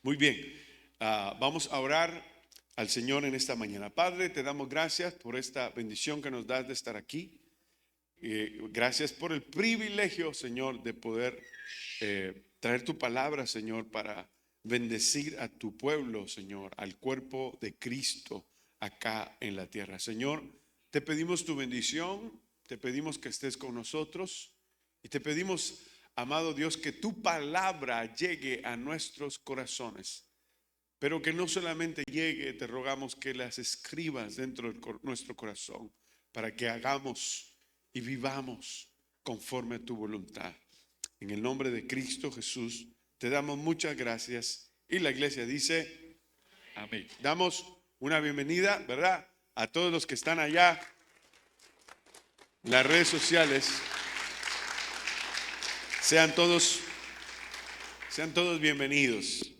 Muy bien, vamos a orar al Señor en esta mañana. Padre, te damos gracias por esta bendición que nos das de estar aquí. Gracias por el privilegio, Señor, de poder traer tu palabra, Señor, para bendecir a tu pueblo, Señor, al cuerpo de Cristo acá en la tierra. Señor, te pedimos tu bendición, te pedimos que estés con nosotros y te pedimos, amado Dios, que tu palabra llegue a nuestros corazones, pero que no solamente llegue, te rogamos que las escribas dentro de nuestro corazón para que hagamos y vivamos conforme a tu voluntad. En el nombre de Cristo Jesús te damos muchas gracias y la iglesia dice amén. Damos una bienvenida, ¿verdad?, a todos los que están allá en las redes sociales. Sean todos bienvenidos.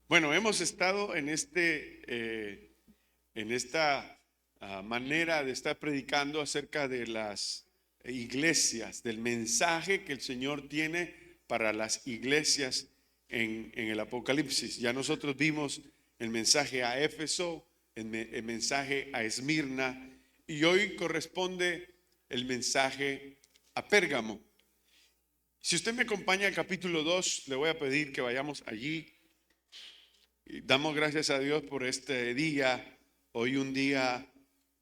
Bueno, hemos estado en esta manera de estar predicando acerca de las iglesias, del mensaje que el Señor tiene para las iglesias en el Apocalipsis. Ya nosotros vimos el mensaje a Éfeso, el mensaje a Esmirna, y hoy corresponde el mensaje a Pérgamo. Si usted me acompaña al capítulo 2, le voy a pedir que vayamos allí. Y damos gracias a Dios por este día, hoy un día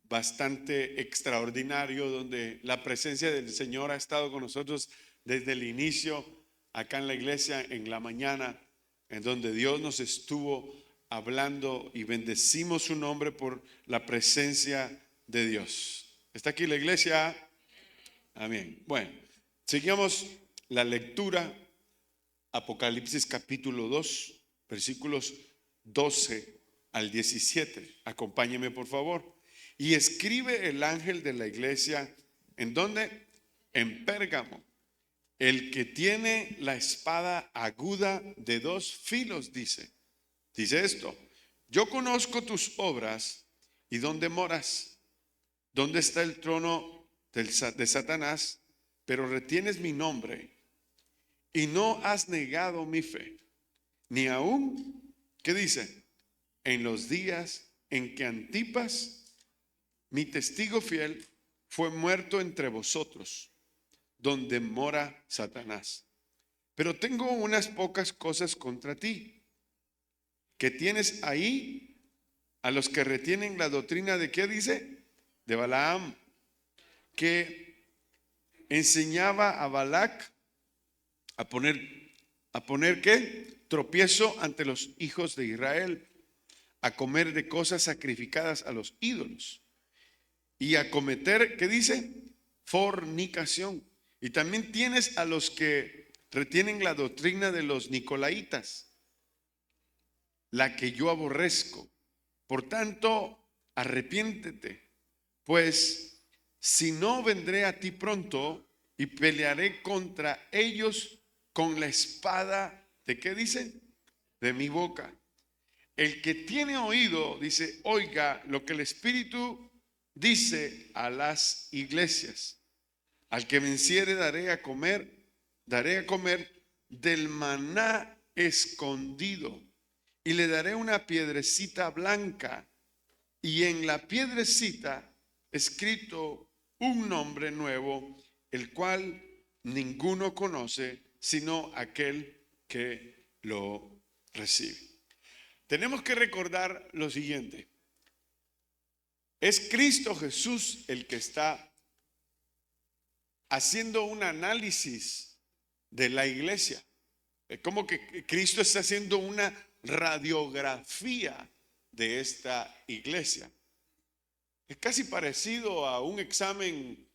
bastante extraordinario, donde la presencia del Señor ha estado con nosotros desde el inicio, acá en la iglesia, en la mañana, en donde Dios nos estuvo hablando y bendecimos su nombre por la presencia de Dios. ¿Está aquí la iglesia? Amén. Bueno, sigamos la lectura, Apocalipsis capítulo 2, versículos 12 al 17. Acompáñeme, por favor. Y escribe el ángel de la iglesia, ¿en dónde? En Pérgamo, el que tiene la espada aguda de dos filos, dice esto: yo conozco tus obras y dónde moras, dónde está el trono de Satanás, pero retienes mi nombre y no has negado mi fe, ni aún, ¿qué dice? En los días en que Antipas, mi testigo fiel, fue muerto entre vosotros, donde mora Satanás. Pero tengo unas pocas cosas contra ti, que tienes ahí a los que retienen la doctrina de, ¿qué dice? De Balaam, que enseñaba a Balac a poner ¿qué? Tropiezo ante los hijos de Israel, a comer de cosas sacrificadas a los ídolos y a cometer, ¿qué dice? Fornicación. Y también tienes a los que retienen la doctrina de los nicolaitas, la que yo aborrezco. Por tanto, arrepiéntete, pues si no, vendré a ti pronto y pelearé contra ellos con la espada de, ¿qué dice? De mi boca. El que tiene oído, dice, oiga lo que el Espíritu dice a las iglesias. Al que venciere daré a comer del maná escondido, y le daré una piedrecita blanca, y en la piedrecita escrito un nombre nuevo, el cual ninguno conoce sino aquel que lo recibe. Tenemos que recordar lo siguiente: es Cristo Jesús el que está haciendo un análisis de la iglesia. Es como que Cristo está haciendo una radiografía de esta iglesia. Es casi parecido a un examen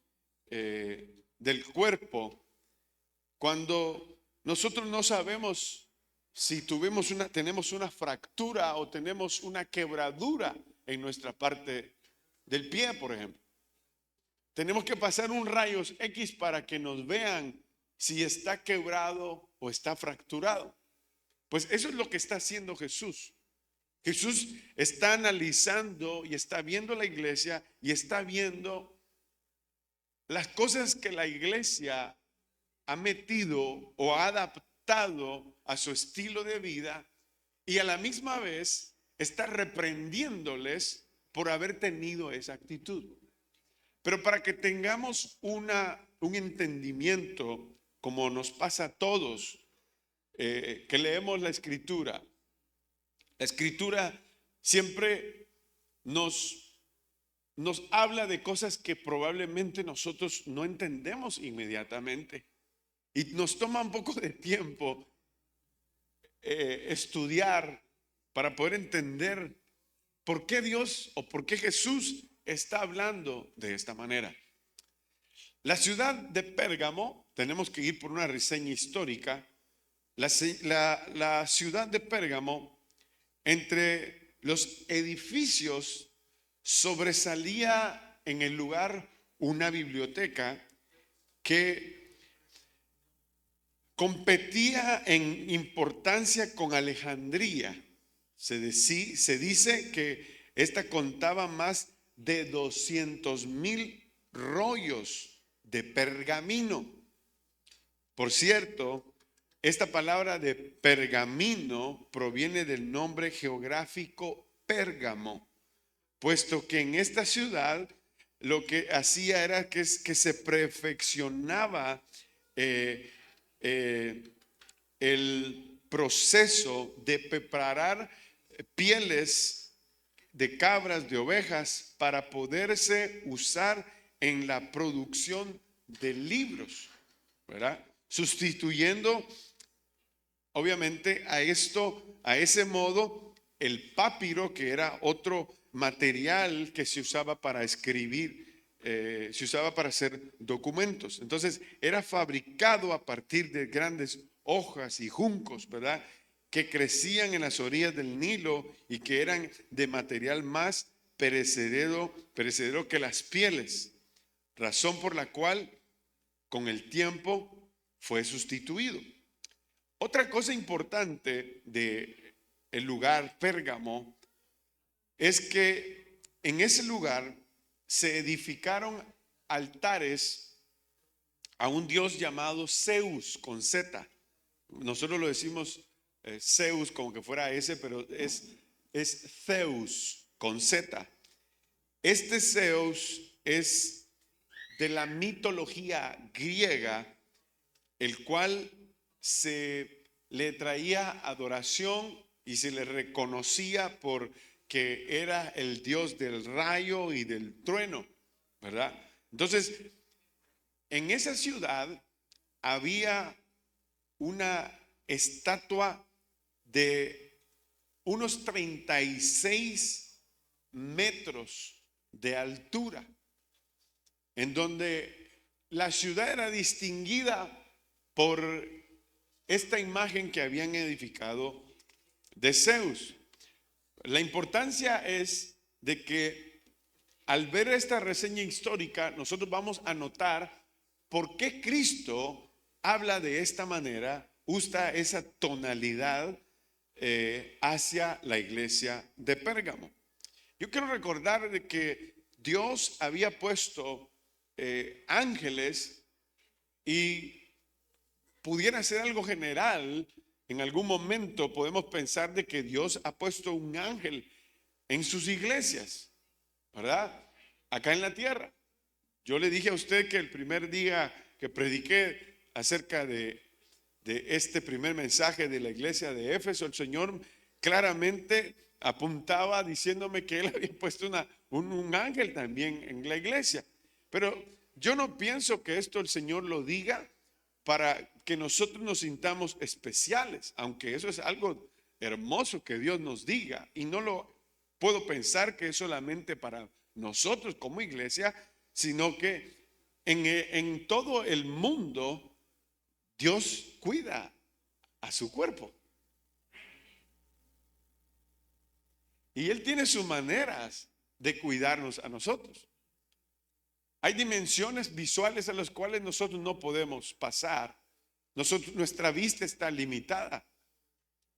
del cuerpo, cuando nosotros no sabemos si tenemos una fractura o tenemos una quebradura en nuestra parte del pie, por ejemplo. Tenemos que pasar un rayos X para que nos vean si está quebrado o está fracturado. Pues eso es lo que está haciendo Jesús. Jesús está analizando y está viendo la iglesia y está viendo las cosas que la iglesia ha metido o ha adaptado a su estilo de vida, y a la misma vez está reprendiéndoles por haber tenido esa actitud. Pero para que tengamos un entendimiento, como nos pasa a todos, que leemos la Escritura siempre nos habla de cosas que probablemente nosotros no entendemos inmediatamente. Y nos toma un poco de tiempo estudiar para poder entender por qué Dios o por qué Jesús está hablando de esta manera. La ciudad de Pérgamo, tenemos que ir por una reseña histórica. La ciudad de Pérgamo, entre los edificios, sobresalía en el lugar una biblioteca que competía en importancia con Alejandría. Se dice que esta contaba más de 200,000 rollos de pergamino. Por cierto, esta palabra de pergamino proviene del nombre geográfico Pérgamo, puesto que en esta ciudad lo que hacía era que se perfeccionaba el proceso de preparar pieles de cabras, de ovejas, para poderse usar en la producción de libros, ¿verdad? Sustituyendo, obviamente, a ese modo, el papiro, que era otro material que se usaba para escribir, se usaba para hacer documentos. Entonces, era fabricado a partir de grandes hojas y juncos, ¿verdad?, que crecían en las orillas del Nilo y que eran de material más perecedero que las pieles, razón por la cual con el tiempo fue sustituido. Otra cosa importante de el lugar Pérgamo es que en ese lugar se edificaron altares a un dios llamado Zeus, con Z. Nosotros lo decimos Zeus como que fuera ese, pero es Zeus con Z. Este Zeus es de la mitología griega, el cual se le traía adoración y se le reconocía porque era el dios del rayo y del trueno, ¿verdad? Entonces, en esa ciudad había una estatua de unos 36 metros de altura, en donde la ciudad era distinguida por esta imagen que habían edificado de Zeus. La importancia es de que al ver esta reseña histórica, nosotros vamos a notar por qué Cristo habla de esta manera, usa esa tonalidad hacia la iglesia de Pérgamo. Yo quiero recordar de que Dios había puesto ángeles, y pudiera ser algo general. En algún momento podemos pensar de que Dios ha puesto un ángel en sus iglesias, ¿verdad? Acá en la tierra. Yo le dije a usted que el primer día que prediqué acerca de este primer mensaje de la iglesia de Éfeso, el Señor claramente apuntaba diciéndome que Él había puesto un ángel también en la iglesia. Pero yo no pienso que esto el Señor lo diga para que nosotros nos sintamos especiales, aunque eso es algo hermoso que Dios nos diga, y no lo puedo pensar que es solamente para nosotros como iglesia, sino que en todo el mundo Dios cuida a su cuerpo. Y Él tiene sus maneras de cuidarnos a nosotros. Hay dimensiones visuales a las cuales nosotros no podemos pasar. Nuestra vista está limitada.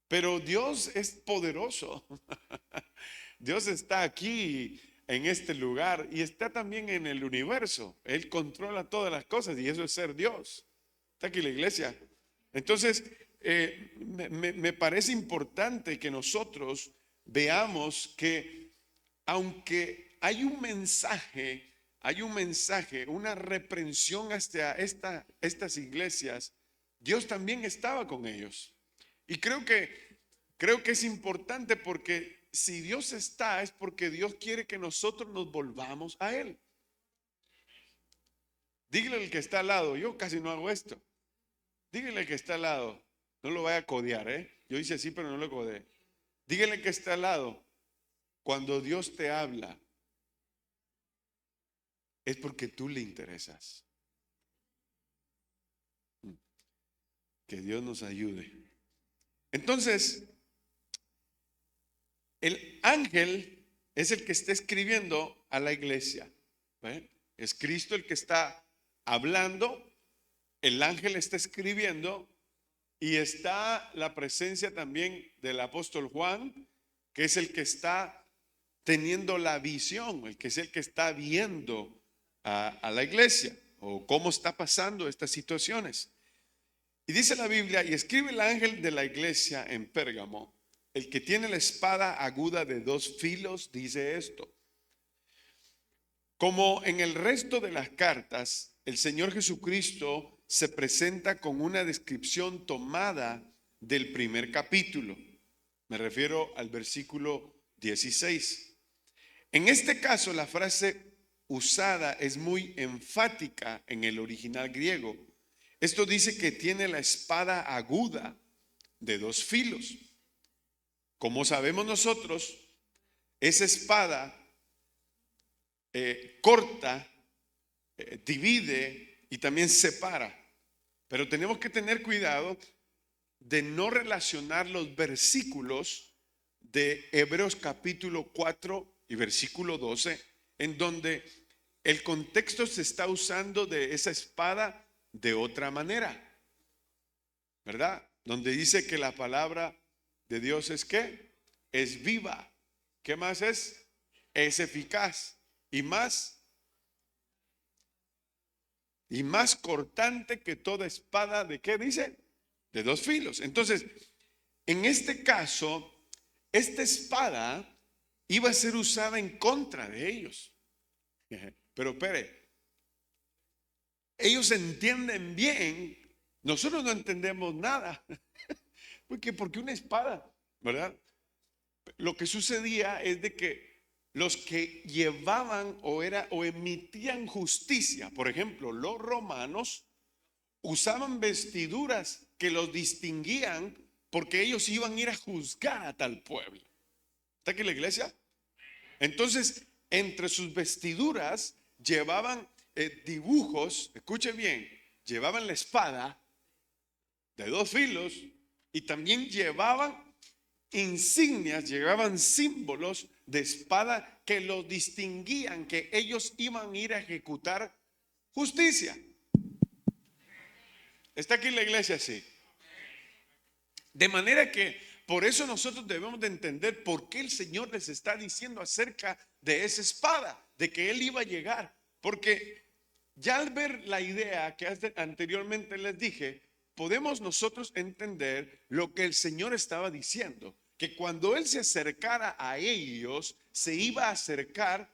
Pero Dios es poderoso. Dios está aquí en este lugar y está también en el universo. Él controla todas las cosas y eso es ser Dios. Está aquí la iglesia. Entonces, me parece importante que nosotros veamos que aunque hay un mensaje, una reprensión hacia estas iglesias, Dios también estaba con ellos. Y creo que es importante porque si Dios está es porque Dios quiere que nosotros nos volvamos a Él. Dígale al que está al lado, yo casi no hago esto. Dígale al que está al lado, no lo vaya a codear, ¿eh? Yo hice así, pero no lo codeé. Dígale al que está al lado, cuando Dios te habla, es porque tú le interesas. Que Dios nos ayude. Entonces, el ángel es el que está escribiendo a la iglesia. ¿Ve? Es Cristo el que está hablando, el ángel está escribiendo y está la presencia también del apóstol Juan, que es el que está teniendo la visión, el que es el que está viendo a la iglesia o cómo está pasando estas situaciones. Y dice la Biblia, y escribe el ángel de la iglesia en Pérgamo, el que tiene la espada aguda de 2 filos, dice esto: como en el resto de las cartas, el Señor Jesucristo se presenta con una descripción tomada del primer capítulo. Me refiero al versículo 16. En este caso, la frase usada es muy enfática en el original griego. Esto dice que tiene la espada aguda de 2 filos. Como sabemos nosotros, esa espada corta, divide y también separa. Pero tenemos que tener cuidado de no relacionar los versículos de Hebreos capítulo 4 y versículo 12, en donde el contexto se está usando de esa espada de otra manera, ¿verdad? Donde dice que la palabra de Dios es ¿qué? Es viva. ¿Qué más es? Es eficaz y más cortante que toda espada de ¿qué dice? De 2 filos. Entonces, en este caso, esta espada iba a ser usada en contra de ellos. Pero espere, ellos entienden bien, nosotros no entendemos nada. Porque una espada, ¿verdad? Lo que sucedía es de que los que llevaban o emitían justicia, por ejemplo, los romanos, usaban vestiduras que los distinguían porque ellos iban a ir a juzgar a tal pueblo. ¿Está aquí la iglesia? Entonces, entre sus vestiduras llevaban dibujos, escuche bien, llevaban la espada de 2 filos y también llevaban insignias, llevaban símbolos de espada que los distinguían, que ellos iban a ir a ejecutar justicia. ¿Está aquí la iglesia? Sí. De manera que por eso nosotros debemos de entender por qué el Señor les está diciendo acerca de esa espada, de que Él iba a llegar. Porque ya al ver la idea que anteriormente les dije, podemos nosotros entender lo que el Señor estaba diciendo, que cuando Él se acercara a ellos, se iba a acercar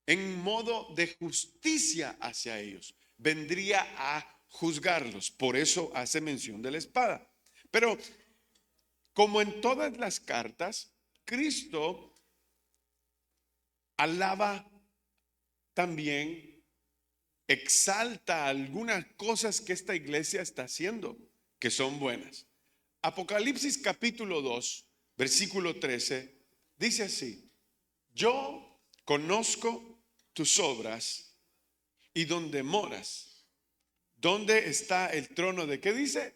en modo de justicia hacia ellos. Vendría a juzgarlos. Por eso hace mención de la espada. Pero como en todas las cartas, Cristo alaba también, exalta algunas cosas que esta iglesia está haciendo, que son buenas. Apocalipsis capítulo 2, versículo 13, dice así: yo conozco tus obras y donde moras. ¿Dónde está el trono de qué dice?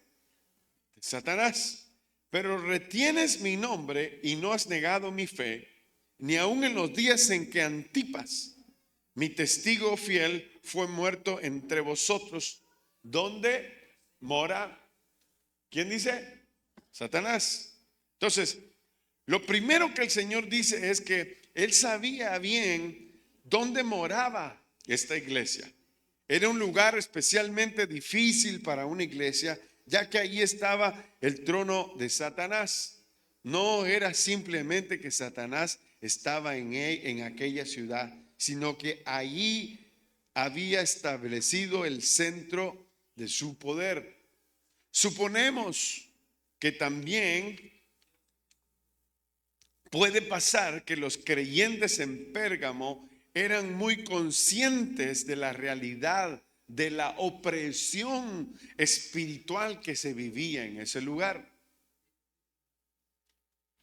De Satanás. Pero retienes mi nombre y no has negado mi fe, ni aun en los días en que Antipas, mi testigo fiel, fue muerto entre vosotros. ¿Dónde mora? ¿Quién dice? Satanás. Entonces, lo primero que el Señor dice es que Él sabía bien dónde moraba esta iglesia. Era un lugar especialmente difícil para una iglesia, ya que allí estaba el trono de Satanás. No era simplemente que Satanás estaba en aquella ciudad, sino que allí había establecido el centro de su poder. Suponemos que también puede pasar que los creyentes en Pérgamo eran muy conscientes de la realidad de la opresión espiritual que se vivía en ese lugar.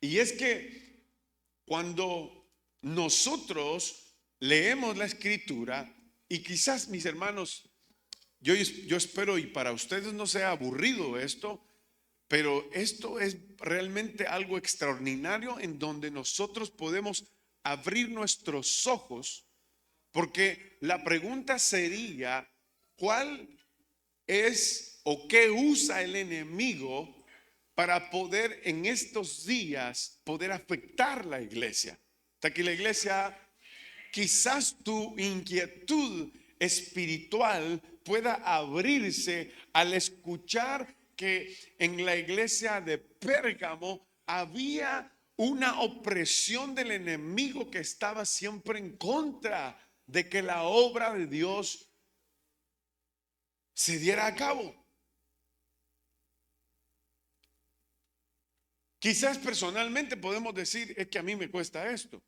Y es que cuando nosotros leemos la escritura, y quizás mis hermanos, yo espero y para ustedes no sea aburrido esto, pero esto es realmente algo extraordinario en donde nosotros podemos abrir nuestros ojos, porque la pregunta sería, ¿cuál es o qué usa el enemigo para poder en estos días poder afectar la iglesia? Está aquí la iglesia. Quizás tu inquietud espiritual pueda abrirse al escuchar que en la iglesia de Pérgamo había una opresión del enemigo que estaba siempre en contra de que la obra de Dios se diera a cabo. Quizás personalmente podemos decir, es que a mí me cuesta esto,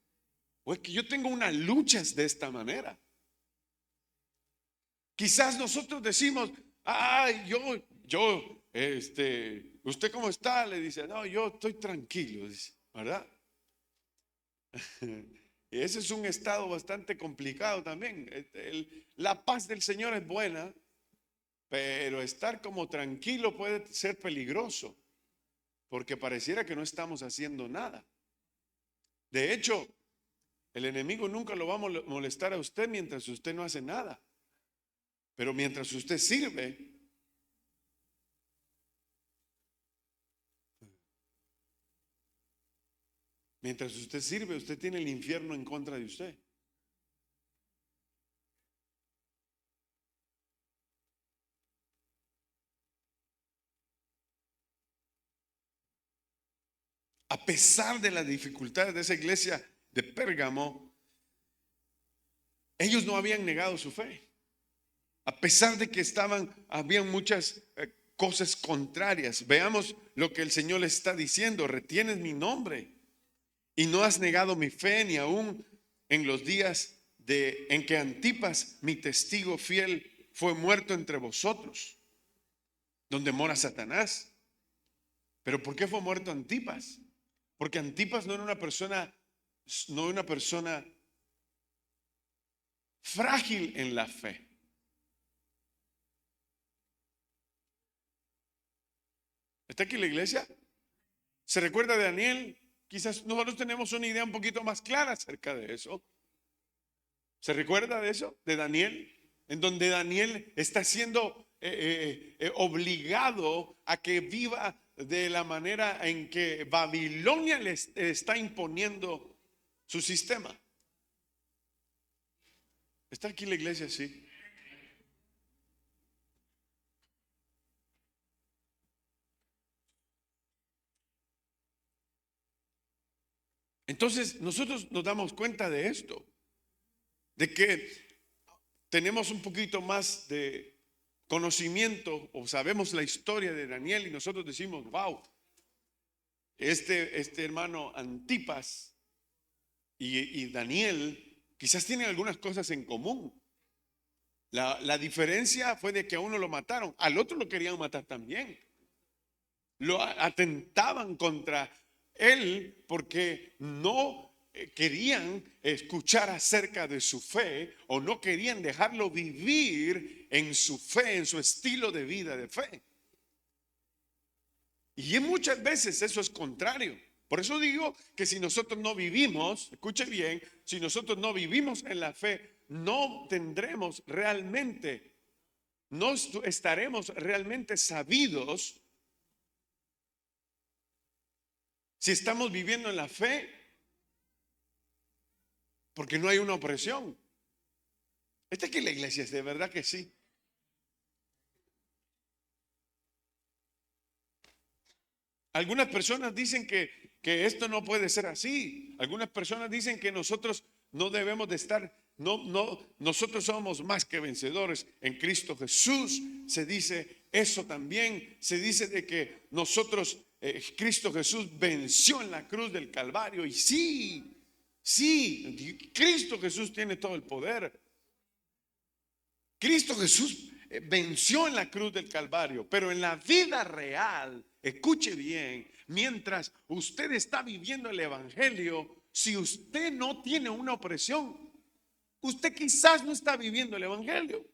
o es que yo tengo unas luchas de esta manera. Quizás nosotros decimos, ay, ¿usted cómo está? Le dice, no, yo estoy tranquilo, dice, ¿verdad? Y ese es un estado bastante complicado también. La paz del Señor es buena, pero estar como tranquilo puede ser peligroso, porque pareciera que no estamos haciendo nada. De hecho, el enemigo nunca lo va a molestar a usted mientras usted no hace nada. Pero mientras usted sirve, usted tiene el infierno en contra de usted. A pesar de las dificultades de esa iglesia de Pérgamo, ellos no habían negado su fe. A pesar de que habían muchas cosas contrarias. Veamos lo que el Señor le está diciendo. Retienes mi nombre y no has negado mi fe, ni aún en los días en que Antipas, mi testigo fiel, fue muerto entre vosotros, donde mora Satanás. ¿Pero por qué fue muerto Antipas? Porque Antipas no era una persona frágil en la fe. ¿Está aquí la iglesia? ¿Se recuerda de Daniel? Quizás nosotros tenemos una idea un poquito más clara acerca de eso. ¿Se recuerda de eso? De Daniel, en donde Daniel está siendo obligado a que viva de la manera en que Babilonia le está imponiendo su sistema. ¿Está aquí la iglesia? Sí. Entonces nosotros nos damos cuenta de esto, de que tenemos un poquito más de conocimiento o sabemos la historia de Daniel y nosotros decimos, wow, este hermano Antipas y Daniel quizás tienen algunas cosas en común. La diferencia fue de que a uno lo mataron, al otro lo querían matar también. Lo atentaban contra él porque no querían escuchar acerca de su fe o no querían dejarlo vivir en su fe, en su estilo de vida de fe. Y muchas veces eso es contrario. Por eso digo que si nosotros no vivimos, escuche bien, si nosotros no vivimos en la fe, no tendremos realmente, no estaremos realmente sabidos si estamos viviendo en la fe, porque no hay una opresión. Esta aquí la iglesia es de verdad que sí. Algunas personas dicen que esto no puede ser así. Algunas personas dicen que nosotros no debemos de estar, nosotros somos más que vencedores en Cristo Jesús. Se dice eso también. Se dice de que nosotros, Cristo Jesús venció en la cruz del Calvario. Y sí, sí, Cristo Jesús tiene todo el poder. Cristo Jesús venció en la cruz del Calvario, pero en la vida real, escuche bien, mientras usted está viviendo el Evangelio, si usted no tiene una opresión, usted quizás no está viviendo el Evangelio.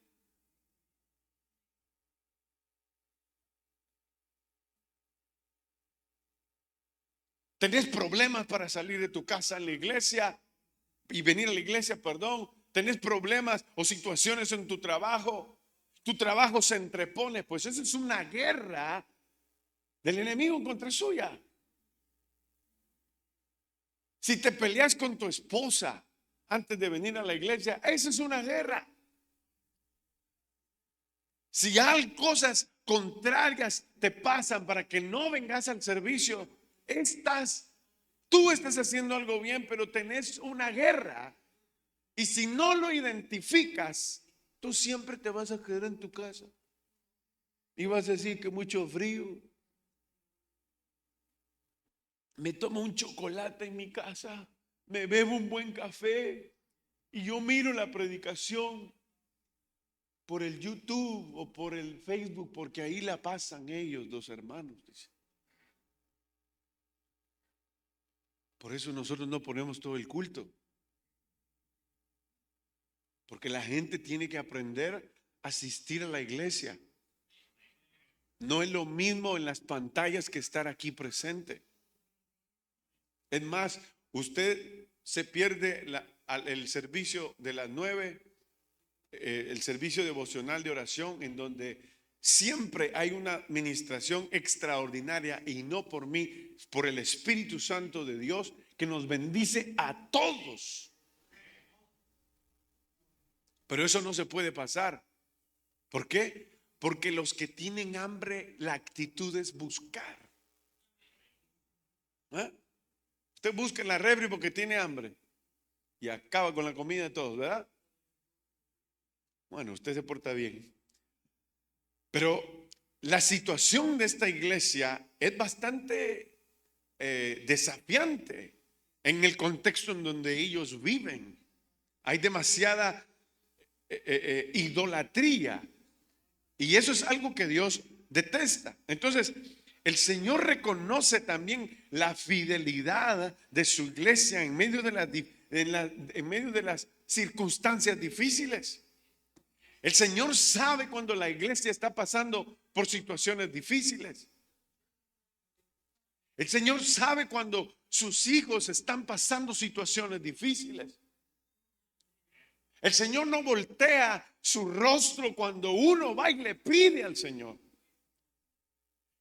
Tenés problemas para salir de tu casa en la iglesia y venir a la iglesia, perdón. Tenés problemas o situaciones en tu trabajo se entrepone, pues eso es una guerra del enemigo contra suya. Si te peleas con tu esposa antes de venir a la iglesia, esa es una guerra. Si hay cosas contrarias te pasan para que no vengas al servicio, tú estás haciendo algo bien, pero tenés una guerra. Y si no lo identificas, tú siempre te vas a quedar en tu casa y vas a decir que mucho frío. Me tomo un chocolate en mi casa, me bebo un buen café y yo miro la predicación por el YouTube o por el Facebook, porque ahí la pasan ellos, los hermanos. Dice. Por eso nosotros no ponemos todo el culto. Porque la gente tiene que aprender a asistir a la iglesia. No es lo mismo en las pantallas que estar aquí presente. Es más, usted se pierde el servicio de las 9, el servicio devocional de oración, en donde siempre hay una administración extraordinaria, y no por mí, por el Espíritu Santo de Dios, que nos bendice a todos. Pero eso no se puede pasar. ¿Por qué? Porque los que tienen hambre, la actitud es buscar. ¿Eh? Usted busca en la refri porque tiene hambre y acaba con la comida de todos, ¿verdad? Bueno, usted se porta bien. Pero la situación de esta iglesia es bastante desafiante en el contexto en donde ellos viven. Hay demasiada idolatría, y eso es algo que Dios detesta. Entonces, el Señor reconoce también la fidelidad de su iglesia en medio de las circunstancias difíciles. El Señor sabe cuando la iglesia está pasando por situaciones difíciles. El Señor sabe cuando sus hijos están pasando situaciones difíciles. El Señor no voltea su rostro cuando uno va y le pide al Señor.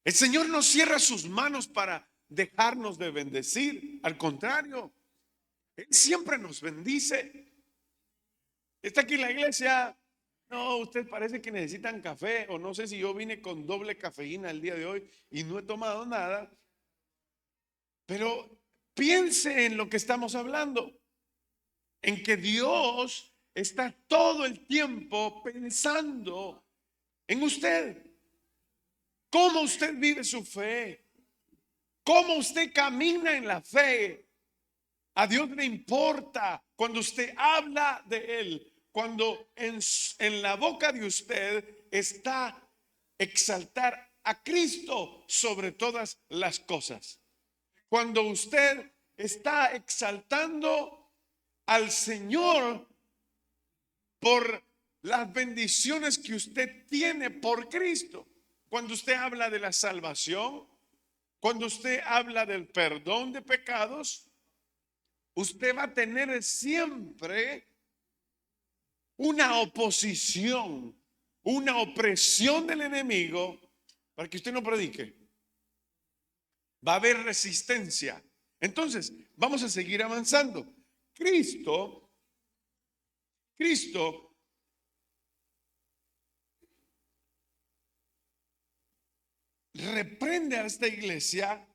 El Señor no cierra sus manos para dejarnos de bendecir. Al contrario, Él siempre nos bendice. Está aquí en la iglesia. No, usted parece que necesitan café, o no sé si yo vine con doble cafeína el día de hoy y no he tomado nada. Pero piense en lo que estamos hablando, en que Dios está todo el tiempo pensando en usted. ¿Cómo usted vive su fe? ¿Cómo usted camina en la fe? A Dios le importa cuando usted habla de Él, cuando en la boca de usted está exaltar a Cristo sobre todas las cosas. Cuando usted está exaltando al Señor por las bendiciones que usted tiene por Cristo. Cuando usted habla de la salvación, cuando usted habla del perdón de pecados, usted va a tener siempre una oposición, una opresión del enemigo para que usted no predique. Va a haber resistencia. Entonces, vamos a seguir avanzando. Cristo reprende a esta iglesia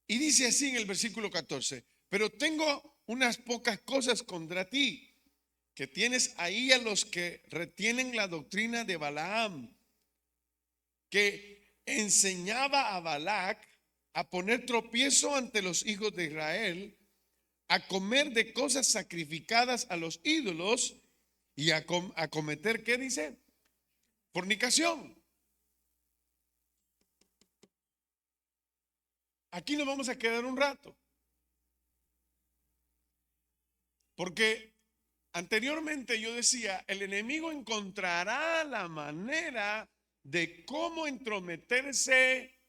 y dice así en el versículo 14: pero tengo unas pocas cosas contra ti, que tienes ahí a los que retienen la doctrina de Balaam, que enseñaba a Balac a poner tropiezo ante los hijos de Israel, a comer de cosas sacrificadas a los ídolos y a cometer, ¿qué dice? Fornicación. Aquí nos vamos a quedar un rato, porque anteriormente yo decía, el enemigo encontrará la manera de cómo entrometerse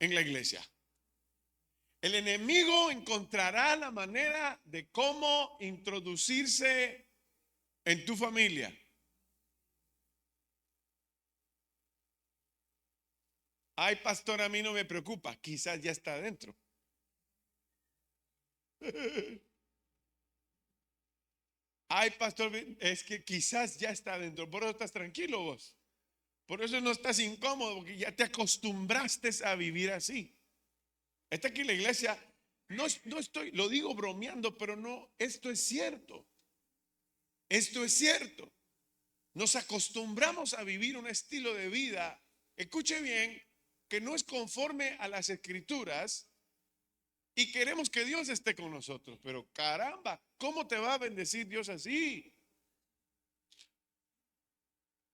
en la iglesia. El enemigo encontrará la manera de cómo introducirse en tu familia. Ay, pastor, a mí no me preocupa, quizás ya está adentro. Ay, pastor, es que quizás ya está adentro, por eso estás tranquilo vos. Por eso no estás incómodo, porque ya te acostumbraste a vivir así. Está aquí la iglesia, no estoy, lo digo bromeando, pero no, esto es cierto. Esto es cierto. Nos acostumbramos a vivir un estilo de vida, escuche bien, que no es conforme a las escrituras, y queremos que Dios esté con nosotros. Pero caramba, ¿cómo te va a bendecir Dios así?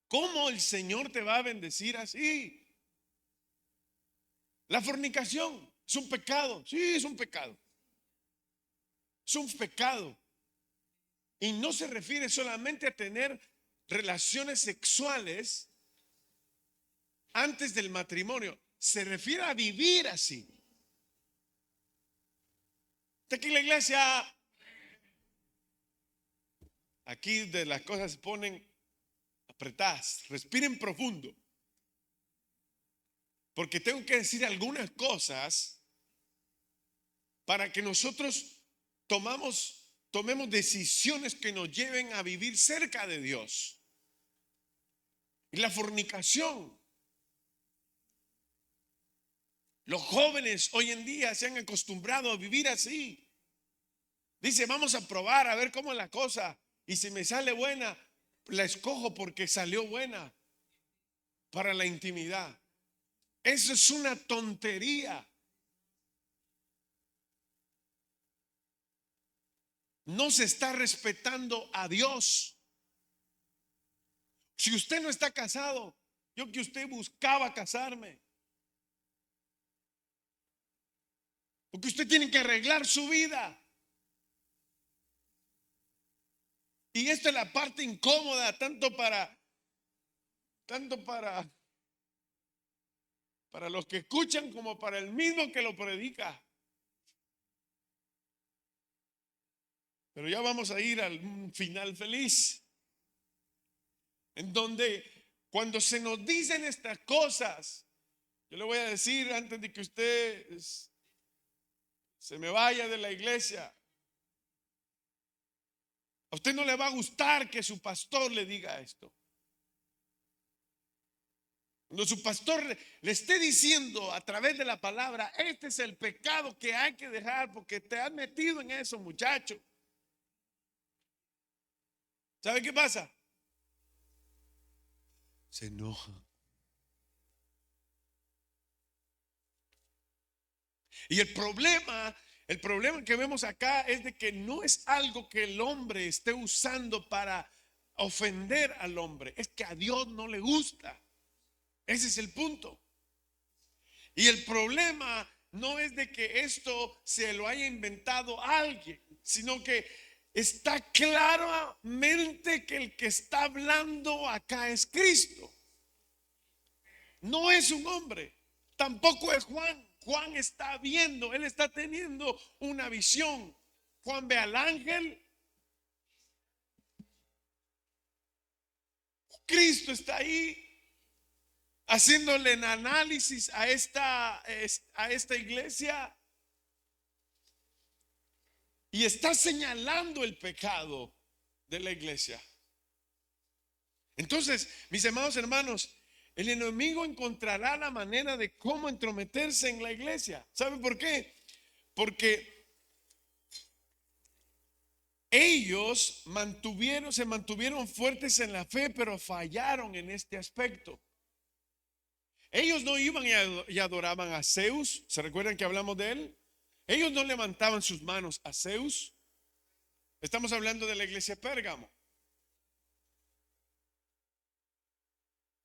¿Cómo el Señor te va a bendecir así? La fornicación es un pecado. Sí, es un pecado. Es un pecado. Y no se refiere solamente a tener relaciones sexuales antes del matrimonio. Se refiere a vivir así. Está aquí la iglesia. Aquí de las cosas se ponen apretadas. Respiren profundo. Porque tengo que decir algunas cosas para que nosotros tomemos decisiones que nos lleven a vivir cerca de Dios. Y la fornicación. Los jóvenes hoy en día se han acostumbrado a vivir así. Dice, vamos a probar a ver cómo es la cosa. Y si me sale buena, la escojo porque salió buena para la intimidad. Eso es una tontería. No se está respetando a Dios. Si usted no está casado, yo que usted buscaba casarme, porque usted tiene que arreglar su vida. Y esta es la parte incómoda, tanto para los que escuchan como para el mismo que lo predica. Pero ya vamos a ir al final feliz, en donde cuando se nos dicen estas cosas, yo le voy a decir antes de que usted se me vaya de la iglesia, a usted no le va a gustar que su pastor le diga esto. Cuando su pastor le esté diciendo a través de la palabra, este es el pecado que hay que dejar porque te has metido en eso, muchacho. ¿Sabe qué pasa? Se enoja. Y el problema que vemos acá es de que no es algo que el hombre esté usando para ofender al hombre, es que a Dios no le gusta. Ese es el punto. Y el problema no es de que esto se lo haya inventado alguien, sino que está claramente que el que está hablando acá es Cristo. No es un hombre, tampoco es Juan. Juan está viendo, él está teniendo una visión. Juan ve al ángel. Cristo está ahí haciéndole un análisis a esta iglesia y está señalando el pecado de la iglesia. Entonces, mis amados hermanos, el enemigo encontrará la manera de cómo entrometerse en la iglesia. ¿Sabe por qué? Porque ellos se mantuvieron fuertes en la fe, pero fallaron en este aspecto. Ellos no iban y adoraban a Zeus. ¿Se recuerdan que hablamos de él? Ellos no levantaban sus manos a Zeus. Estamos hablando de la iglesia de Pérgamo.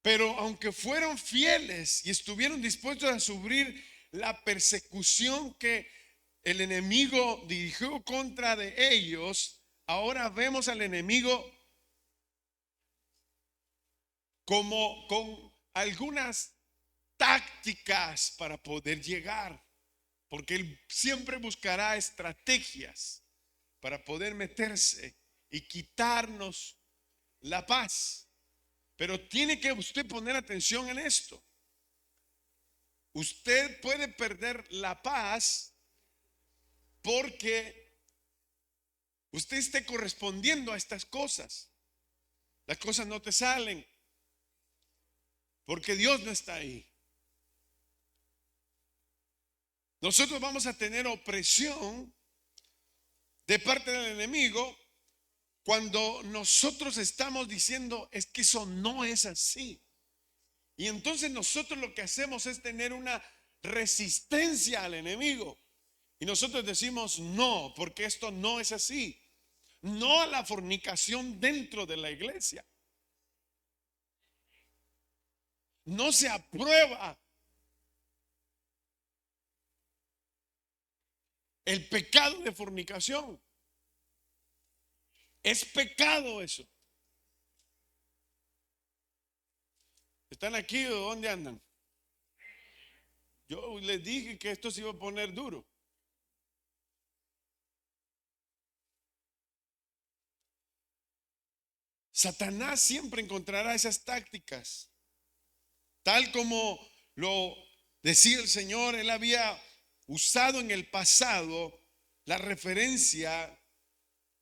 Pero aunque fueron fieles y estuvieron dispuestos a sufrir la persecución que el enemigo dirigió contra de ellos, ahora vemos al enemigo como con algunas tácticas para poder llegar, porque él siempre buscará estrategias para poder meterse y quitarnos la paz. Pero tiene que usted poner atención en esto. Usted puede perder la paz porque usted esté correspondiendo a estas cosas. Las cosas no te salen porque Dios no está ahí. Nosotros vamos a tener opresión de parte del enemigo cuando nosotros estamos diciendo es que eso no es así. Y entonces nosotros lo que hacemos es tener una resistencia al enemigo. Y nosotros decimos no, porque esto no es así. No a la fornicación dentro de la iglesia. No se aprueba el pecado de fornicación. Es pecado eso. ¿Están aquí o dónde andan? Yo les dije que esto se iba a poner duro. Satanás siempre encontrará esas tácticas. Tal como lo decía el Señor, él había usado en el pasado la referencia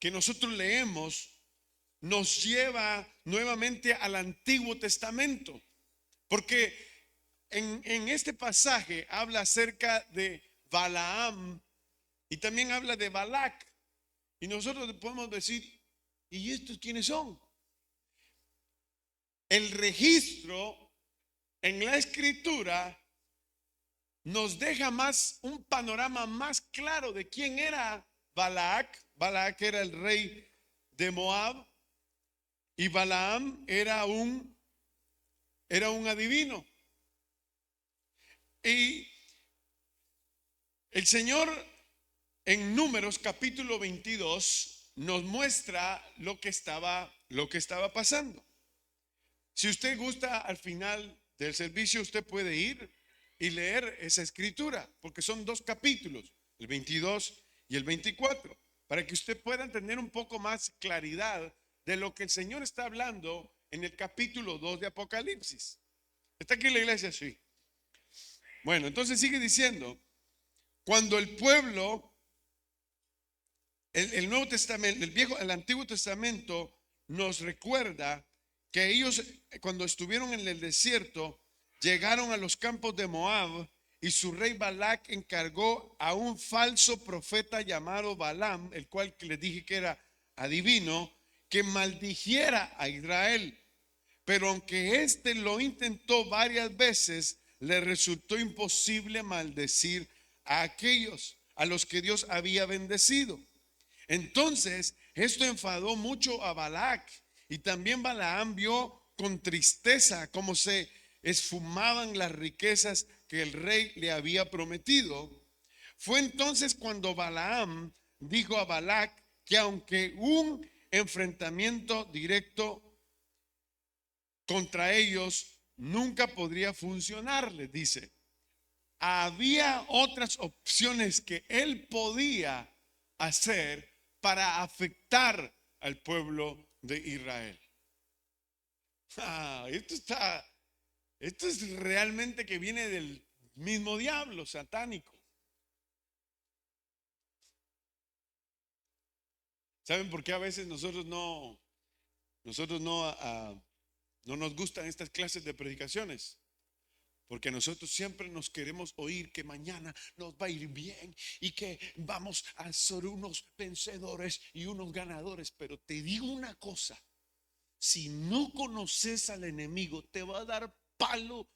que nosotros leemos, nos lleva nuevamente al Antiguo Testamento. Porque en este pasaje habla acerca de Balaam y también habla de Balac. Y nosotros podemos decir, ¿y estos quiénes son? El registro en la escritura nos deja un panorama más claro de quién era Balac. Balac era el rey de Moab y Balaam era un adivino. Y el Señor en Números capítulo 22 nos muestra lo que estaba pasando. Si usted gusta, al final del servicio usted puede ir y leer esa escritura, porque son 2 capítulos, el 22 y el 24, para que usted pueda tener un poco más claridad de lo que el Señor está hablando en el capítulo 2 de Apocalipsis. ¿Está aquí en la iglesia? Sí. Bueno, entonces sigue diciendo, cuando el pueblo, el Nuevo Testamento, el Antiguo Testamento nos recuerda que ellos cuando estuvieron en el desierto llegaron a los campos de Moab y su rey Balac encargó a un falso profeta llamado Balaam, el cual les dije que era adivino, que maldijera a Israel. Pero aunque éste lo intentó varias veces, le resultó imposible maldecir a aquellos a los que Dios había bendecido. Entonces esto enfadó mucho a Balac, y también Balaam vio con tristeza cómo se esfumaban las riquezas que el rey le había prometido. Fue entonces cuando Balaam dijo a Balac que aunque un enfrentamiento directo contra ellos nunca podría funcionar, les dice, había otras opciones que él podía hacer para afectar al pueblo de Israel. Esto es realmente que viene del mismo diablo satánico. ¿Saben por qué a veces nosotros no No nos gustan estas clases de predicaciones, porque nosotros siempre nos queremos oír que mañana nos va a ir bien y que vamos a ser unos vencedores y unos ganadores. Pero te digo una cosa, si no conoces al enemigo, te va a dar palo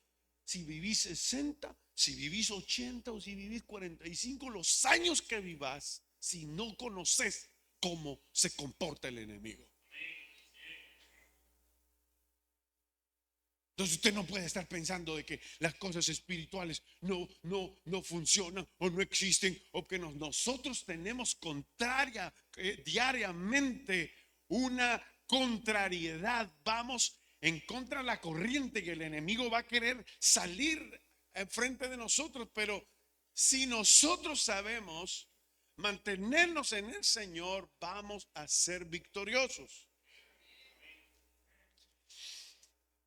si vivís 60, si vivís 80 o si vivís 45, los años que vivas, si no conoces cómo se comporta el enemigo. Entonces usted no puede estar pensando de que las cosas espirituales no funcionan o no existen, o que nosotros tenemos diariamente una contrariedad. Vamos en contra de la corriente y el enemigo va a querer salir enfrente de nosotros, pero si nosotros sabemos mantenernos en el Señor, vamos a ser victoriosos.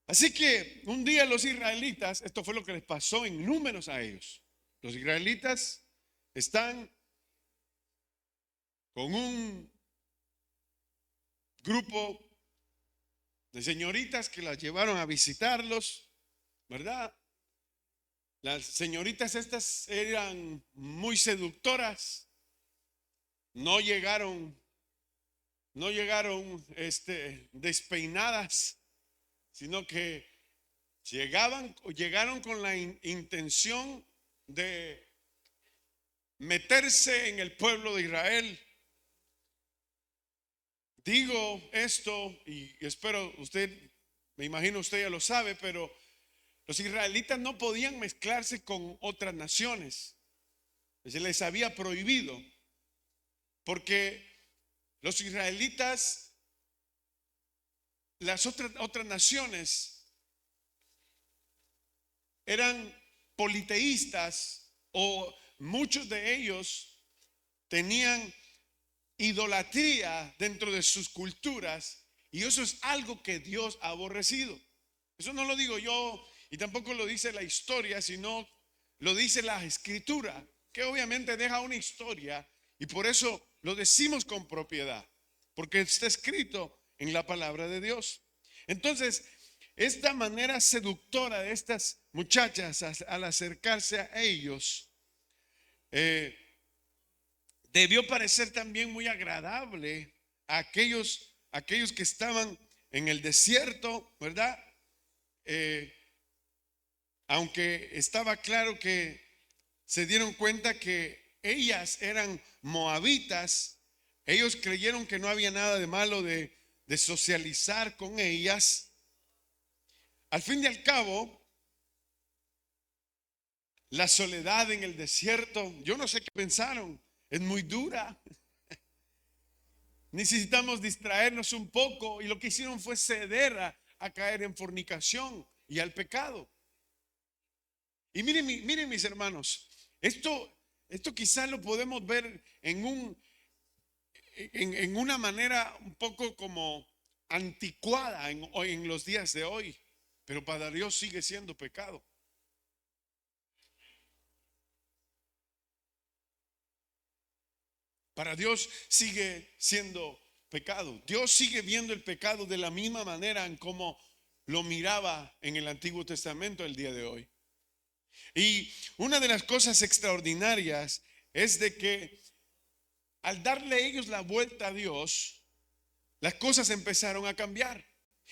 Así que un día los israelitas, esto fue lo que les pasó en Números a ellos. Los israelitas están con un grupo de señoritas que las llevaron a visitarlos, ¿verdad? Las señoritas estas eran muy seductoras, no llegaron despeinadas, sino que llegaron con la intención de meterse en el pueblo de Israel. Digo esto y espero me imagino usted ya lo sabe, pero los israelitas no podían mezclarse con otras naciones. Se les había prohibido, porque los israelitas, las otras naciones eran politeístas, o muchos de ellos tenían idolatría dentro de sus culturas, y eso es algo que Dios ha aborrecido. Eso no lo digo yo y tampoco lo dice la historia, sino lo dice la escritura, que obviamente deja una historia, y por eso lo decimos con propiedad, porque está escrito en la palabra de Dios. Entonces, esta manera seductora de estas muchachas al acercarse a ellos debió parecer también muy agradable a aquellos que estaban en el desierto, ¿verdad? Aunque estaba claro que se dieron cuenta que ellas eran moabitas, ellos creyeron que no había nada de malo de socializar con ellas. Al fin y al cabo, la soledad en el desierto, yo no sé qué pensaron, es muy dura. Necesitamos distraernos un poco, y lo que hicieron fue ceder a caer en fornicación y al pecado. Y miren mis hermanos, esto quizás lo podemos ver en una manera un poco como anticuada en los días de hoy, pero para Dios sigue siendo pecado. Para Dios sigue siendo pecado. Dios sigue viendo el pecado de la misma manera en como lo miraba en el Antiguo Testamento el día de hoy. Y una de las cosas extraordinarias es de que al darle ellos la vuelta a Dios, las cosas empezaron a cambiar.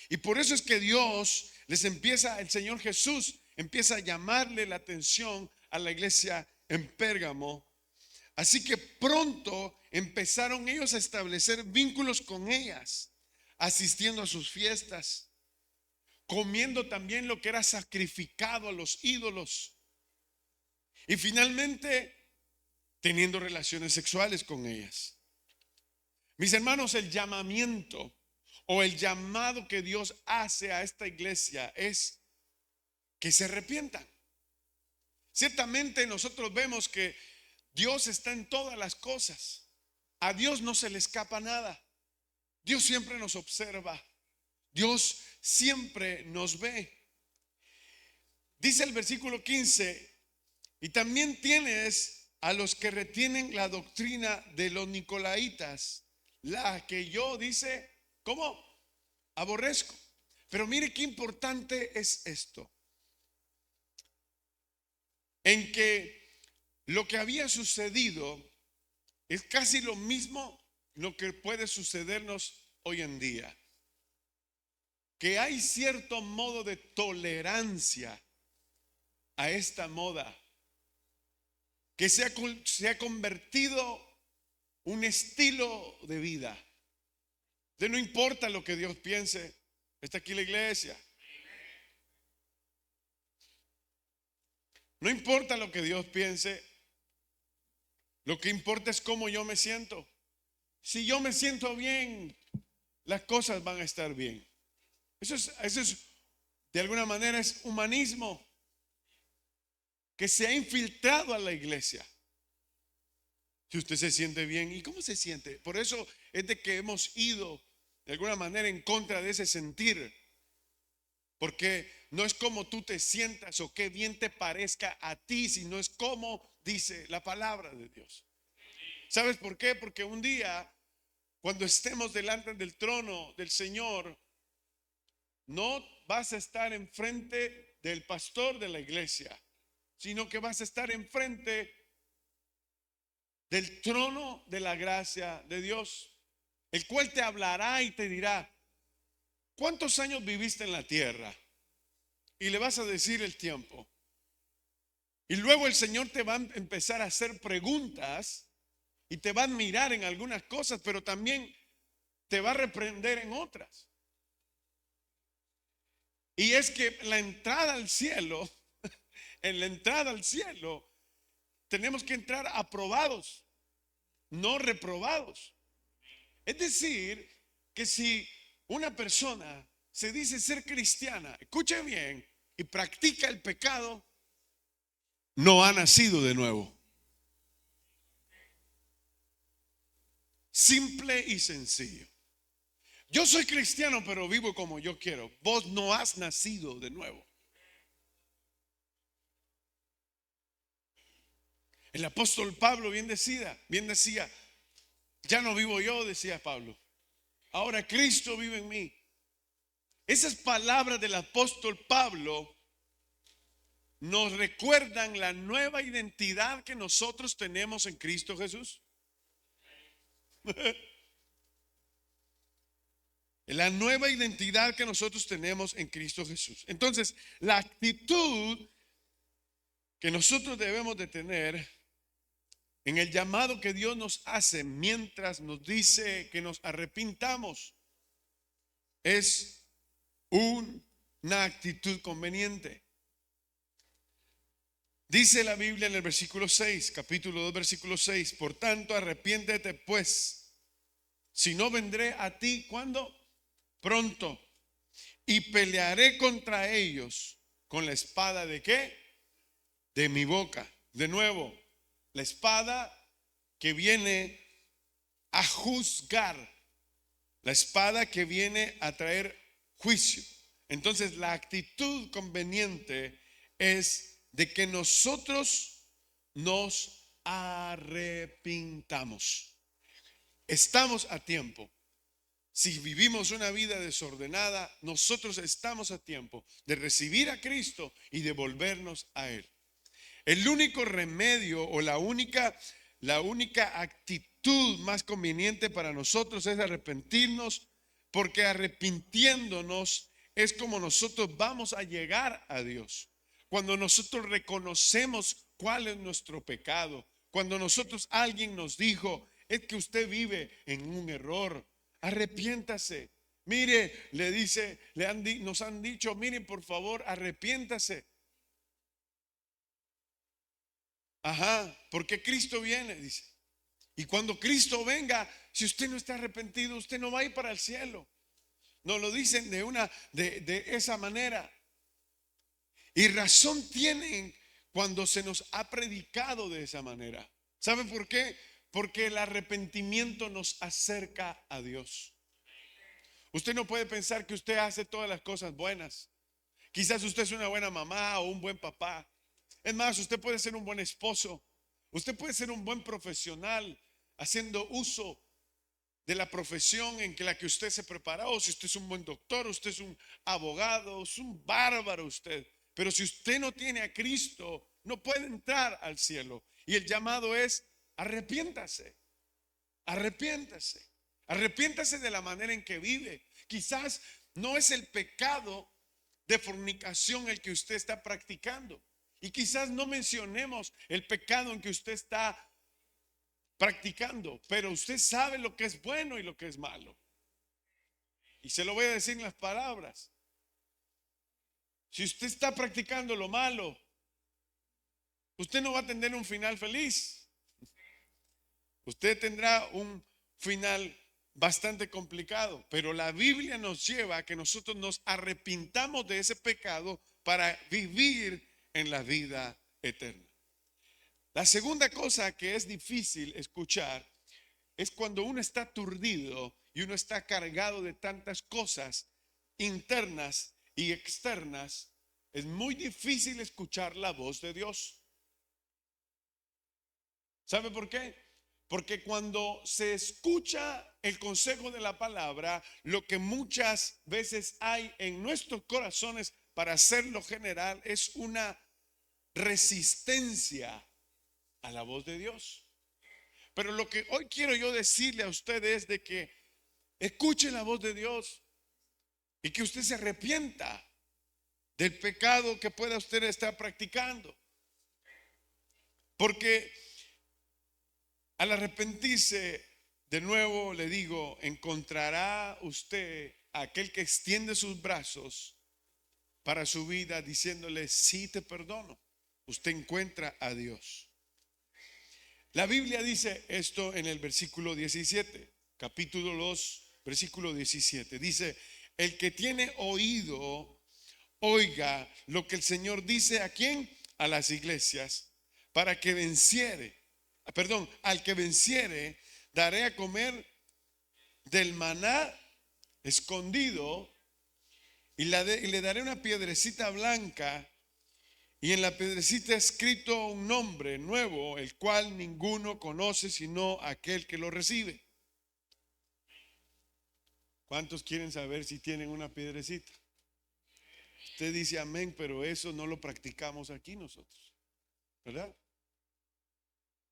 Y por eso es que Dios el Señor Jesús empieza a llamarle la atención a la iglesia en Pérgamo. Así que pronto empezaron ellos a establecer vínculos con ellas, asistiendo a sus fiestas, comiendo también lo que era sacrificado a los ídolos, y finalmente teniendo relaciones sexuales con ellas. Mis hermanos, el llamamiento o el llamado que Dios hace a esta iglesia es que se arrepientan. Ciertamente nosotros vemos que Dios está en todas las cosas. A Dios no se le escapa nada. Dios siempre nos observa. Dios siempre nos ve. Dice el versículo 15, y también tienes a los que retienen la doctrina de los nicolaitas, la que yo, dice, ¿cómo? Aborrezco. Pero mire qué importante es esto, en que lo que había sucedido es casi lo mismo lo que puede sucedernos hoy en día. Que hay cierto modo de tolerancia a esta moda que se ha convertido un estilo de vida. De no importa lo que Dios piense, está aquí la iglesia. No importa lo que Dios piense, lo que importa es cómo yo me siento. Si yo me siento bien, las cosas van a estar bien. Eso es, de alguna manera, es humanismo que se ha infiltrado a la iglesia. Si usted se siente bien, ¿y cómo se siente? Por eso es de que hemos ido de alguna manera en contra de ese sentir. Porque no es como tú te sientas o qué bien te parezca a ti, sino es como dice la palabra de Dios. ¿Sabes por qué? Porque un día, cuando estemos delante del trono del Señor, no vas a estar enfrente del pastor de la iglesia, sino que vas a estar enfrente del trono de la gracia de Dios, el cual te hablará y te dirá: ¿cuántos años viviste en la tierra? Y le vas a decir el tiempo. Y luego el Señor te va a empezar a hacer preguntas y te va a admirar en algunas cosas, pero también te va a reprender en otras. Y es que la entrada al cielo, en la entrada al cielo, tenemos que entrar aprobados, no reprobados. Es decir, que si una persona se dice ser cristiana, escuche bien, y practica el pecado, no ha nacido de nuevo. Simple y sencillo. Yo soy cristiano, pero vivo como yo quiero. Vos no has nacido de nuevo. El apóstol Pablo bien decía, ya no vivo yo, decía Pablo. Ahora Cristo vive en mí. Esas palabras del apóstol Pablo nos recuerdan la nueva identidad que nosotros tenemos en Cristo Jesús. La nueva identidad que nosotros tenemos en Cristo Jesús. Entonces, la actitud que nosotros debemos de tener en el llamado que Dios nos hace mientras nos dice que nos arrepintamos es una actitud conveniente. Dice la Biblia en el versículo 6, capítulo 2, versículo 6: por tanto, arrepiéntete pues, si no vendré a ti, ¿cuándo? Pronto, y pelearé contra ellos con la espada ¿de qué? De mi boca. De nuevo, la espada que viene a juzgar, la espada que viene a traer juicio. Entonces, la actitud conveniente es de que nosotros nos arrepintamos. Estamos a tiempo. Si vivimos una vida desordenada, nosotros estamos a tiempo de recibir a Cristo y de volvernos a Él. El único remedio o la única actitud más conveniente para nosotros es arrepentirnos, porque arrepintiéndonos es como nosotros vamos a llegar a Dios. Cuando nosotros reconocemos cuál es nuestro pecado, cuando alguien nos dijo: es que usted vive en un error, arrepiéntase. Mire, nos han dicho: miren, por favor, arrepiéntase. Ajá, porque Cristo viene, dice. Y cuando Cristo venga, si usted no está arrepentido, usted no va a ir para el cielo. Nos lo dicen de esa manera. Y razón tienen cuando se nos ha predicado de esa manera. ¿Saben por qué? Porque el arrepentimiento nos acerca a Dios. Usted no puede pensar que usted hace todas las cosas buenas. Quizás usted es una buena mamá o un buen papá. Es más, usted puede ser un buen esposo. Usted puede ser un buen profesional haciendo uso de la profesión en que la que usted se preparó, si usted es un buen doctor, usted es un abogado, es un bárbaro usted. Pero si usted no tiene a Cristo, no puede entrar al cielo. Y el llamado es: arrepiéntase, arrepiéntase, arrepiéntase de la manera en que vive. Quizás no es el pecado de fornicación el que usted está practicando. Y quizás no mencionemos el pecado en que usted está practicando, pero usted sabe lo que es bueno y lo que es malo. Y se lo voy a decir en las palabras. Si usted está practicando lo malo, usted no va a tener un final feliz. Usted tendrá un final bastante complicado, pero la Biblia nos lleva a que nosotros nos arrepintamos de ese pecado para vivir en la vida eterna. La segunda cosa que es difícil escuchar es cuando uno está aturdido y uno está cargado de tantas cosas internas y externas. Es muy difícil escuchar la voz de Dios. ¿Sabe por qué? Porque cuando se escucha el consejo de la palabra, lo que muchas veces hay en nuestros corazones, para hacerlo general, es una resistencia a la voz de Dios. Pero lo que hoy quiero yo decirle a ustedes es de que escuche la voz de Dios y que usted se arrepienta del pecado que pueda usted estar practicando. Porque al arrepentirse, de nuevo le digo, encontrará usted a aquel que extiende sus brazos para su vida diciéndole: sí, te perdono. Usted encuentra a Dios. La Biblia dice esto en el versículo 17, capítulo 2, versículo 17. Dice: el que tiene oído, oiga lo que el Señor dice ¿a quién? A las iglesias, para que venciere. Perdón, al que venciere, daré a comer del maná escondido y le daré una piedrecita blanca, y en la piedrecita escrito un nombre nuevo, el cual ninguno conoce sino aquel que lo recibe. ¿Cuántos quieren saber si tienen una piedrecita? Usted dice amén, pero eso no lo practicamos aquí nosotros, ¿verdad?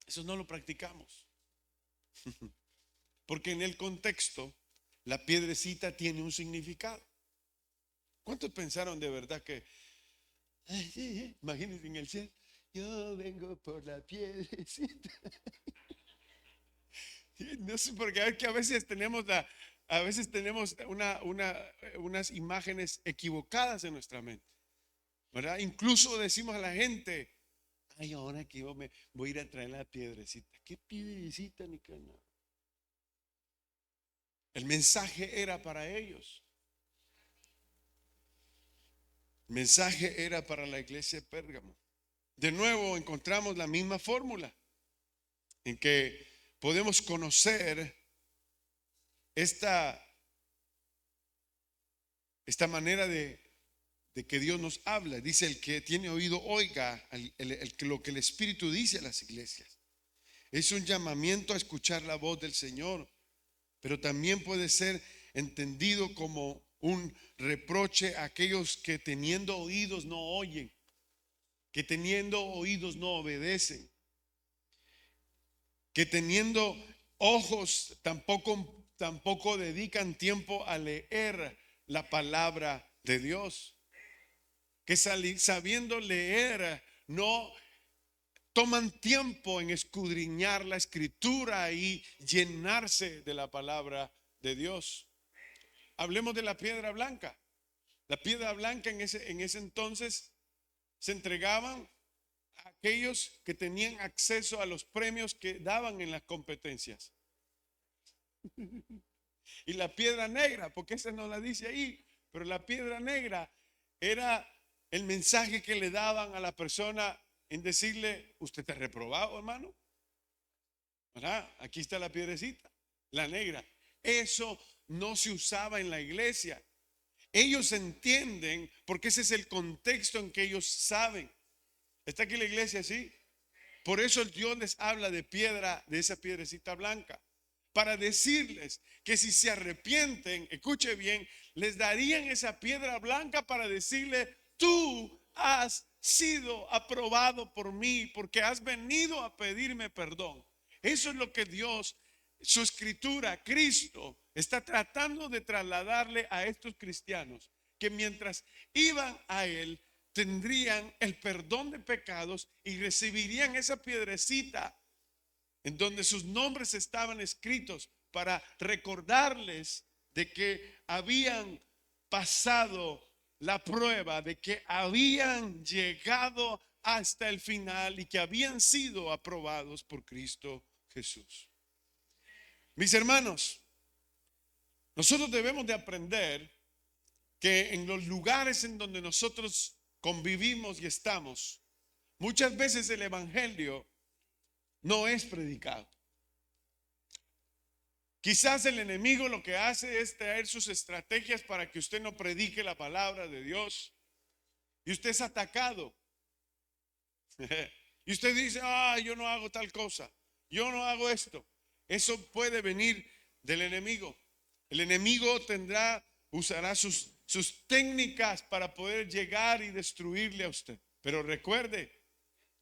Eso no lo practicamos. Porque en el contexto, la piedrecita tiene un significado. ¿Cuántos pensaron de verdad que, imagínense en el cielo, yo vengo por la piedrecita? No sé, porque a veces tenemos unas imágenes equivocadas en nuestra mente, ¿verdad? Incluso decimos a la gente: ay, ahora que yo me voy a ir a traer la piedrecita. ¿Qué piedrecita, ni qué nada? El mensaje era para ellos. El mensaje era para la iglesia de Pérgamo. De nuevo encontramos la misma fórmula en que podemos conocer esta manera de que Dios nos habla. Dice: el que tiene oído, oiga lo que el Espíritu dice a las iglesias. Es un llamamiento a escuchar la voz del Señor, pero también puede ser entendido como un reproche a aquellos que teniendo oídos no oyen, que teniendo oídos no obedecen, que teniendo ojos tampoco dedican tiempo a leer la palabra de Dios, que sabiendo leer no toman tiempo en escudriñar la escritura y llenarse de la palabra de Dios. Hablemos de la piedra blanca. La piedra blanca en ese entonces se entregaban a aquellos que tenían acceso a los premios que daban en las competencias. Y la piedra negra, porque esa no la dice ahí, pero la piedra negra era el mensaje que le daban a la persona en decirle: usted está reprobado, hermano, ¿verdad? Aquí está la piedrecita, la negra. Eso no se usaba en la iglesia. Ellos entienden, porque ese es el contexto en que ellos saben. ¿Está aquí la iglesia? Sí. Por eso Dios les habla de piedra, de esa piedrecita blanca, para decirles que si se arrepienten, escuche bien, les darían esa piedra blanca para decirle: tú has sido aprobado por mí porque has venido a pedirme perdón. Eso es lo que Dios, su escritura, Cristo, está tratando de trasladarle a estos cristianos, que mientras iban a Él tendrían el perdón de pecados y recibirían esa piedrecita en donde sus nombres estaban escritos para recordarles de que habían pasado la prueba, de que habían llegado hasta el final y que habían sido aprobados por Cristo Jesús. Mis hermanos, nosotros debemos de aprender que en los lugares en donde nosotros convivimos y estamos, muchas veces el evangelio no es predicado. Quizás el enemigo lo que hace es traer sus estrategias para que usted no predique la palabra de Dios. Y usted es atacado. Y usted dice: yo no hago tal cosa, yo no hago esto. Eso puede venir del enemigo. El enemigo usará sus técnicas para poder llegar y destruirle a usted. Pero recuerde,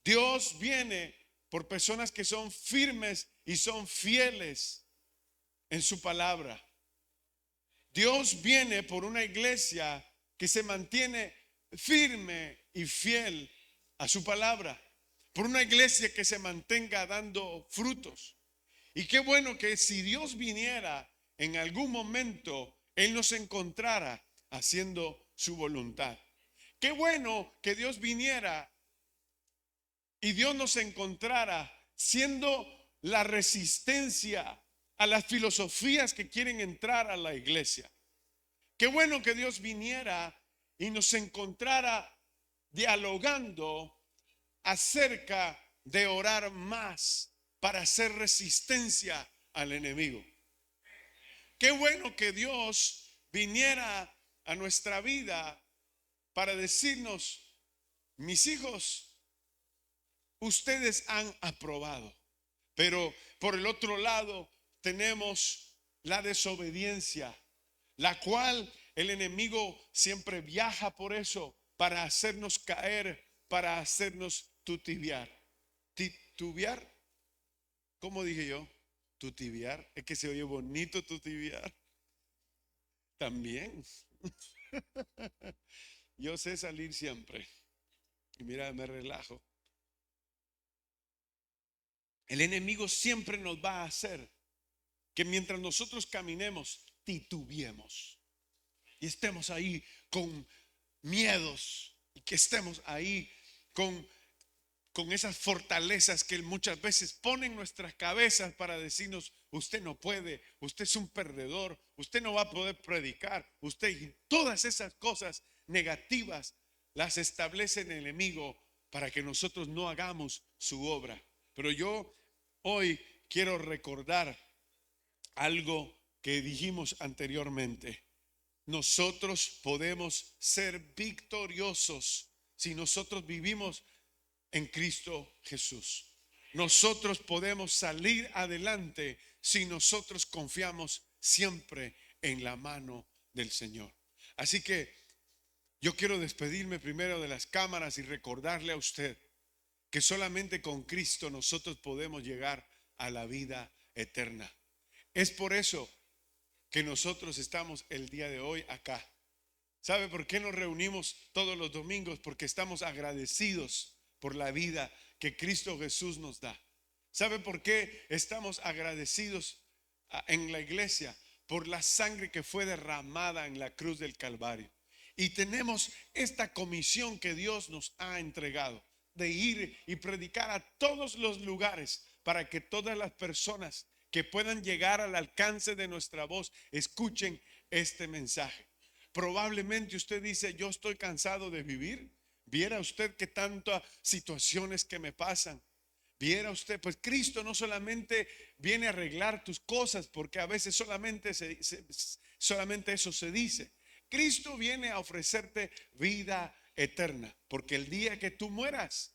Dios viene por personas que son firmes y son fieles en su palabra. Dios viene por una iglesia que se mantiene firme y fiel a su palabra, por una iglesia que se mantenga dando frutos. Y qué bueno que si Dios viniera en algún momento, Él nos encontrara haciendo su voluntad. Qué bueno que Dios viniera y Dios nos encontrara siendo la resistencia a las filosofías que quieren entrar a la iglesia. Qué bueno que Dios viniera y nos encontrara dialogando acerca de orar más para hacer resistencia al enemigo. Qué bueno que Dios viniera a nuestra vida para decirnos: mis hijos, ustedes han aprobado. Pero por el otro lado tenemos la desobediencia, la cual el enemigo siempre viaja por eso, para hacernos caer, para hacernos titubear. ¿Titubear? ¿Cómo dije yo? Tutibiar. Es que se oye bonito tutibiar. También. Yo sé salir siempre. Y mira, me relajo. El enemigo siempre nos va a hacer que mientras nosotros caminemos, titubeemos. Y estemos ahí con miedos. Y que estemos ahí con esas fortalezas que él muchas veces pone en nuestras cabezas para decirnos: usted no puede, usted es un perdedor, usted no va a poder predicar, usted, y todas esas cosas negativas las establece el enemigo para que nosotros no hagamos su obra. Pero yo hoy quiero recordar algo que dijimos anteriormente. Nosotros podemos ser victoriosos si nosotros vivimos en Cristo Jesús. Nosotros podemos salir adelante si nosotros confiamos siempre en la mano del Señor. Así que yo quiero despedirme primero de las cámaras y recordarle a usted que solamente con Cristo nosotros podemos llegar a la vida eterna. Es por eso que nosotros estamos el día de hoy acá. ¿Sabe por qué nos reunimos todos los domingos? Porque estamos agradecidos por la vida que Cristo Jesús nos da. ¿Sabe por qué estamos agradecidos en la iglesia? Por la sangre que fue derramada en la cruz del Calvario. Y tenemos esta comisión que Dios nos ha entregado, de ir y predicar a todos los lugares, para que todas las personas que puedan llegar al alcance de nuestra voz escuchen este mensaje. Probablemente usted dice: yo estoy cansado de vivir. Viera usted que tantas situaciones que me pasan. Viera usted, pues Cristo no solamente viene a arreglar tus cosas, porque a veces solamente eso se dice. Cristo viene a ofrecerte vida eterna, porque el día que tú mueras,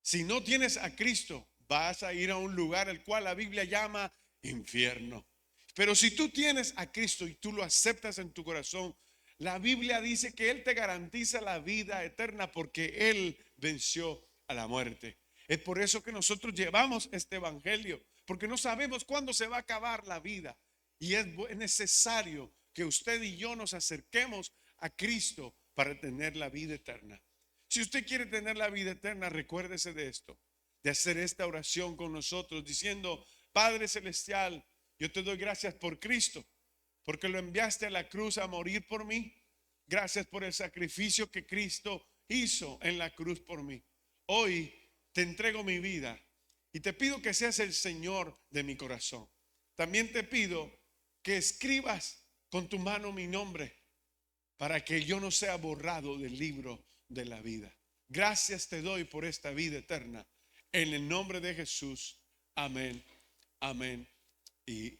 si no tienes a Cristo, vas a ir a un lugar el cual la Biblia llama infierno. Pero si tú tienes a Cristo y tú lo aceptas en tu corazón, la Biblia dice que Él te garantiza la vida eterna porque Él venció a la muerte. Es por eso que nosotros llevamos este evangelio, porque no sabemos cuándo se va a acabar la vida. Y es necesario que usted y yo nos acerquemos a Cristo para tener la vida eterna. Si usted quiere tener la vida eterna, recuérdese de esto, de hacer esta oración con nosotros, diciendo: Padre Celestial, yo te doy gracias por Cristo, porque lo enviaste a la cruz a morir por mí. Gracias por el sacrificio que Cristo hizo en la cruz por mí. Hoy te entrego mi vida y te pido que seas el Señor de mi corazón. También te pido que escribas con tu mano mi nombre para que yo no sea borrado del libro de la vida. Gracias te doy por esta vida eterna. En el nombre de Jesús. Amén, amén y